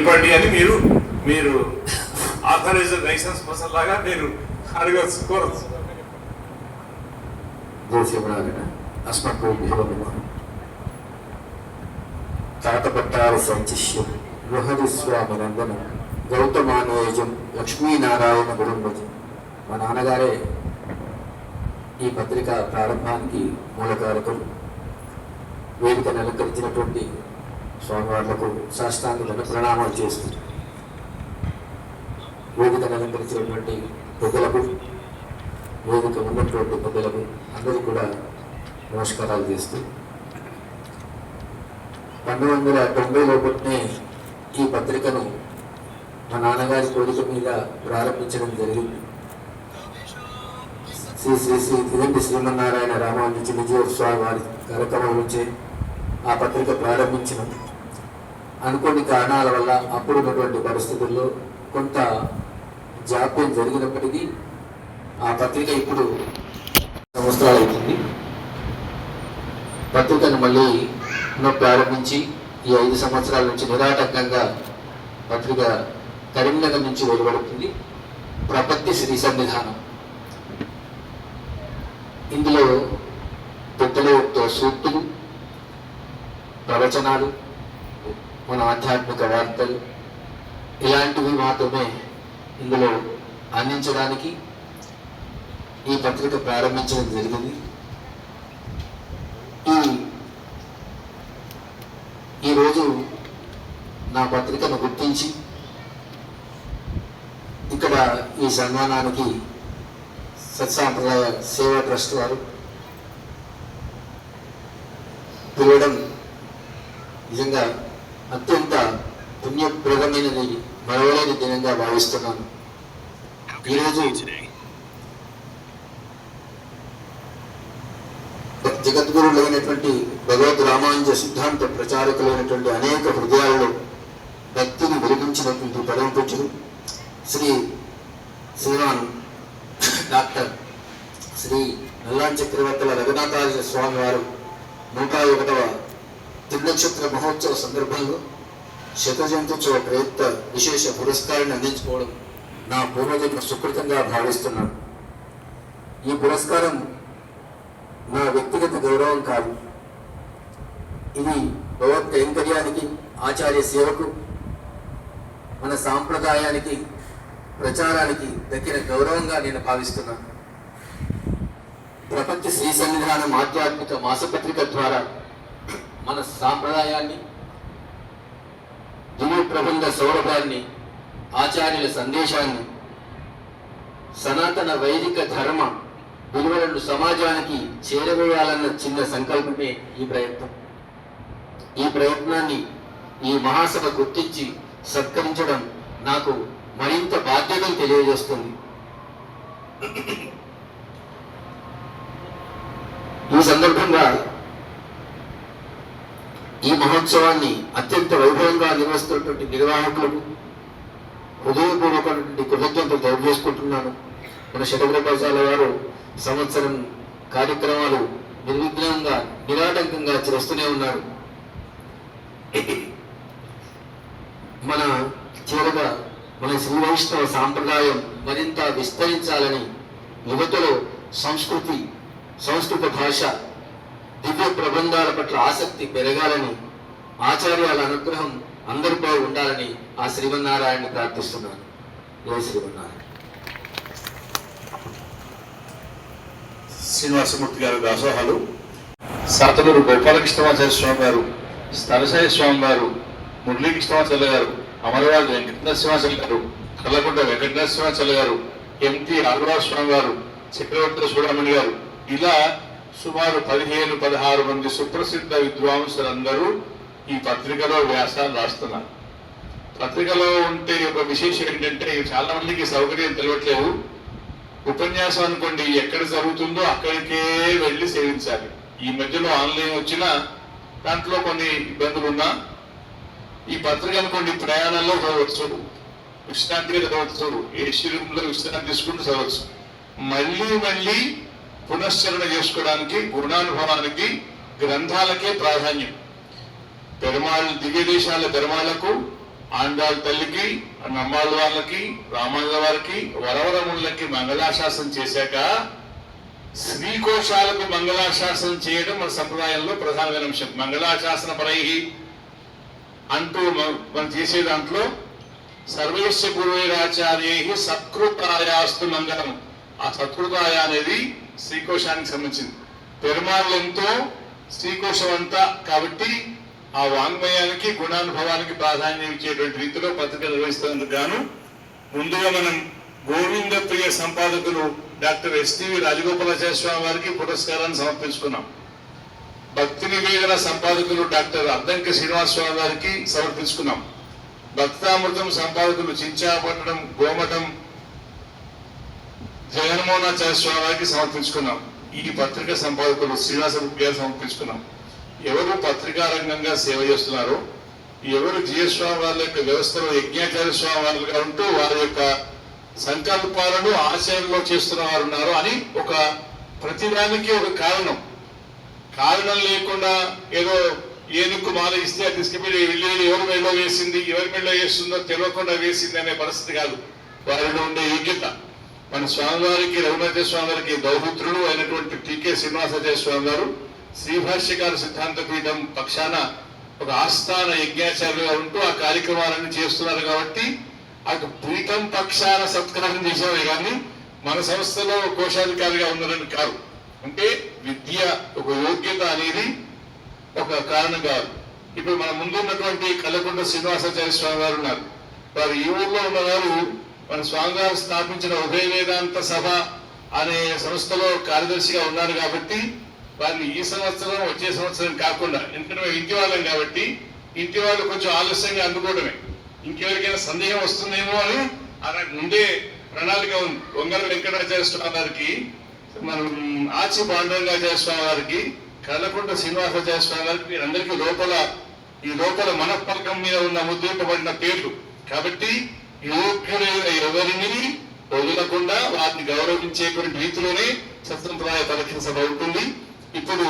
నిలపండి అని మీరు authorised licence person లాగా మీరు అడగచ్చు, కోరచ్చు. తాతపట్టాల సంచిష్యం బృహది స్వామి నందనం గౌతమానోజం లక్ష్మీనారాయణ గురుంభజం. మా నాన్నగారే ఈ పత్రిక ప్రారంభానికి మూలకారకులు. వేదికను అలంకరించినటువంటి స్వామివార్లకు సాష్టాంగ ప్రణామాలు చేస్తూ, వేదికను అలంకరించినటువంటి పెద్దలకు, వేదిక ఉన్నటువంటి పెద్దలకు అందరికీ కూడా నమస్కారాలు చేస్తూ, 1990లో పుట్టిన ఈ పత్రికను మా నాన్నగారి కోరిక మీద ప్రారంభించడం జరిగింది. శ్రీ శ్రీ శ్రీ తిరుపతి శ్రీమన్నారాయణ రామానుజ విజయ స్వామి వారి కార్యక్రమం నుంచే ఆ పత్రిక ప్రారంభించడం. అనుకోని కారణాల వల్ల అప్పుడున్నటువంటి పరిస్థితుల్లో కొంత జాప్యం జరిగినప్పటికీ ఆ పత్రిక ఇప్పుడు సంవత్సరాలు అవుతుంది. పత్రికను మళ్ళీ ప్రారంభించి ఈ 5 సంవత్సరాల నుంచి నిరాటంకంగా పత్రిక కరీంనగర్ నుంచి వెలువడుతుంది. ప్రపత్తి శ్రీ సన్నిధానం. ఇందులో పెద్దల యొక్క సూక్తులు, ప్రవచనాలు, మన ఆధ్యాత్మిక వార్తలు ఇలాంటివి మాత్రమే ఇందులో అందించడానికి ఈ పత్రిక ప్రారంభించడం జరిగింది. ఈరోజు నా పత్రికను గుర్తించి ఇక్కడ ఈ సన్మానానికి సత్సాంప్రదాయ సేవా ట్రస్ట్ వారు పిలవడం నిజంగా అత్యంత పుణ్యప్రదమైనది, మరవలేని దినంగా భావిస్తున్నాను. ఈరోజు జగద్గురులైనటువంటి భగవద్ రామానుజ సిద్ధాంత ప్రచారకులైనటువంటి అనేక హృదయాలలో భక్తిని వెలిగించినటువంటి పరమపురుషులు శ్రీమాన్ డాక్టర్ శ్రీ నల్లాన్ చక్రవర్తుల రఘునాథార్య స్వామి వారు 101వ త్రినక్షత్ర మహోత్సవ సందర్భంలో శతజంతోత్సవ ప్రయుక్త విశేష పురస్కారాన్ని అందించుకోవడం నా పూర్వజన్మ సుకృతంగా భావిస్తున్నాను. ఈ పురస్కారం నా వ్యక్తిగత గౌరవం కాదు. ఇది భగవత్ కైంకర్యానికి, ఆచార్య సేవకు, మన సాంప్రదాయానికి, ప్రచారానికి దక్కిన గౌరవంగా నేను భావిస్తున్నాను. ప్రపంచ శ్రీ సన్నిధానం ఆధ్యాత్మిక మాసపత్రిక ద్వారా మన సాంప్రదాయాన్ని, దివ్య ప్రబంధ సౌరభాన్ని, ఆచార్యుల సందేశాన్ని, సనాతన వైదిక ధర్మ విలువలను సమాజానికి చేరవేయాలన్న చిన్న సంకల్పమే ఈ ప్రయత్నం. ఈ ప్రయత్నాన్ని ఈ మహాసభ గుర్తించి సత్కరించడం నాకు మరింత బాధ్యతను తెలియజేస్తుంది. ఈ సందర్భంగా ఈ మహోత్సవాన్ని అత్యంత వైభవంగా నిర్వహిస్తున్నటువంటి నిర్వాహకులకు హృదయపూర్వకమైనటువంటి కృతజ్ఞతలు తెలియజేసుకుంటున్నాను. మన శతగ్రపాచార్య గారు సంవత్సరం కార్యక్రమాలు నిర్విఘ్నంగా నిరాటంకంగా చేస్తూనే ఉన్నారు. మన చివరగా మన శ్రీ వైష్ణవ సాంప్రదాయం మరింత విస్తరించాలని, యువతలో సంస్కృత భాష, దివ్య ప్రబంధాల పట్ల ఆసక్తి పెరగాలని, ఆచార్యాల అనుగ్రహం అందరిపై ఉండాలని ఆ శ్రీమన్నారాయణని ప్రార్థిస్తున్నాను. జై శ్రీమన్నారాయణ. శ్రీనివాసమూర్తి గారి దాసోహాలు, సాతనూరు గోపాలకృష్ణమాచార్య స్వామి గారు, స్థలసాయి స్వామి గారు, మురళీకృష్ణమాచార్య గారు, అమరవాళ్ళ వెంకటనరసింహాచార్య గారు, కల్లకుంట వెంకటనరసింహాచార్య గారు, ఎంటి ఆల్వరావు స్వామి గారు, చక్రవర్తి చూడమణి గారు, ఇలా సుమారు 15-16 మంది సుప్రసిద్ధ విద్వాంసులందరూ ఈ పత్రికలో వ్యాసాలు రాస్తున్నారు. పత్రికలో ఉంటే ఒక విశేషం ఏంటంటే, చాలా మందికి సౌకర్యం తెలియట్లేదు. ఉపన్యాసం అనుకోండి, ఎక్కడ జరుగుతుందో అక్కడికే వెళ్ళి సేవించాలి. ఈ మధ్యలో ఆన్లైన్ వచ్చినా దాంట్లో కొన్ని ఇబ్బందులు ఉన్నా, ఈ పత్రిక అనుకోండి ప్రయాణంలో చదవచ్చు, విశ్రాంతిగా చదవచ్చు, ఏసీ రూమ్ లో విశ్రాంతి తీసుకుంటూ చదవచ్చు. మళ్ళీ పునశ్చరణ చేసుకోవడానికి, గుణానుభవానికి గ్రంథాలకే ప్రాధాన్యం. దివ్య దేశాల పెరుమాళ్లకు ఆండాళ్ళ తల్లికి, నమ్మాళ్ళ వాళ్ళకి, రామానుజ వారికి, వరవరములకి మంగళాశాసనం చేశాక శ్రీకోశాలకు మంగళాశాసనం చేయడం మన సంప్రదాయంలో ప్రధానమైన అంశం. మంగళాశాసన పరై అంటూ మనం చేసే దాంట్లో సర్వేశ్వ గురువైరాచార్యై సత్కృతాయాస్తు మంగళం. ఆ సత్కృతాయ అనేది శ్రీకోశానికి సంబంధించింది. పెరుమాళ్ళంతో శ్రీకోశం అంతా కాబట్టి ఆ వాంగ్మయానికి గుణానుభవానికి ప్రాధాన్యం ఇచ్చేటువంటి రీతిలో పత్రిక నిర్వహిస్తున్నందుకు గాను ముందుగా మనం గోవింద ప్రియ సంపాదకులు డాక్టర్ ఎస్టివి రాజగోపాలాచార్య స్వామి వారికి పురస్కారాన్ని సమర్పించుకున్నాం. భక్తి నివేదన సంపాదకులు డాక్టర్ అద్దంకి శ్రీనివాస స్వామి వారికి సమర్పించుకున్నాం. భక్తామృతం సంపాదకులు చించాపట్టణం గోమఠం జగన్మోహనాచార్య స్వామి వారికి సమర్పించుకున్నాం. ఈ పత్రిక సంపాదకులు శ్రీనివాస గారు సమర్పించుకున్నాం. ఎవరు పత్రికా రంగంగా సేవ చేస్తున్నారో, ఎవరు జిఎస్వామి వాళ్ళ యొక్క వ్యవస్థలో యజ్ఞాచార్య స్వామి వాళ్ళుగా ఉంటూ వారి యొక్క సంకల్పాలను ఆచరణలో చేస్తున్న వారు ఉన్నారు అని ఒక ప్రతిదానికి ఒక కారణం లేకుండా ఏదో ఏనుక్కు మాల ఇస్తే అది తీసుకుపోయి వెళ్ళి ఎవరి మెడలో వేసింది, ఎవరి మెడలో వేస్తుందో తెలియకుండా వేసింది అనే పరిస్థితి కాదు. వారిలో ఉండే యోగ్యత. మన స్వామివారికి, రఘునాథ స్వామి వారికి దౌహిత్రులు అయినటువంటి టీకే శ్రీనివాసాచార్య స్వామి గారు శ్రీభాష్యకార సిద్ధాంత పీఠం పక్షాన ఒక ఆస్థాన యజ్ఞాచార్యులుగా ఉంటూ ఆ కార్యక్రమాలన్నీ చేస్తున్నారు కాబట్టి ఆ పీఠం పక్షాన సత్కారం చేసేవే కానీ మన సంస్థలో కోశాధికారిగా ఉన్నారని కాదు. అంటే విద్య, ఒక యోగ్యత అనేది ఒక కారణం కాదు. ఇప్పుడు మన ముందున్నటువంటి కల్లకుంట శ్రీనివాసాచార్య స్వామి గారు ఉన్నారు. వారు ఈ ఊర్లో ఉన్నవారు మన స్వామి గారు స్థాపించిన ఉభయ వేదాంత సభ అనే సంస్థలో కార్యదర్శిగా ఉన్నారు కాబట్టి వారిని ఈ సంవత్సరం వచ్చే సంవత్సరం కాకుండా, ఎందుకంటే ఇంటి వాళ్ళం కాబట్టి ఇంటి వాళ్ళు కొంచెం ఆలస్యంగా అందుకోవడమే. ఇంకెవరికైనా సందేహం వస్తుందేమో అని అలా ముందే ప్రణాళిక ఉంది. వంగల వెంకటాచార్య స్వామి గారికి, మనం ఆచి పాండురంగాచార్య స్వామి గారికి, కళ్ళకుంట శ్రీనివాసాచార్య స్వామి గారికి అందరికీ ఈ లోపల మనఃపలకం మీద ఉన్న ముద్రింపబడిన పేర్లు కాబట్టి యోగ్యులైన ఎవరిని వదలకుండా వారిని గౌరవించేటువంటి రీతిలోనే సత్సంప్రదాయ పరిరక్షణ సభ ఉంటుంది. ఇప్పుడు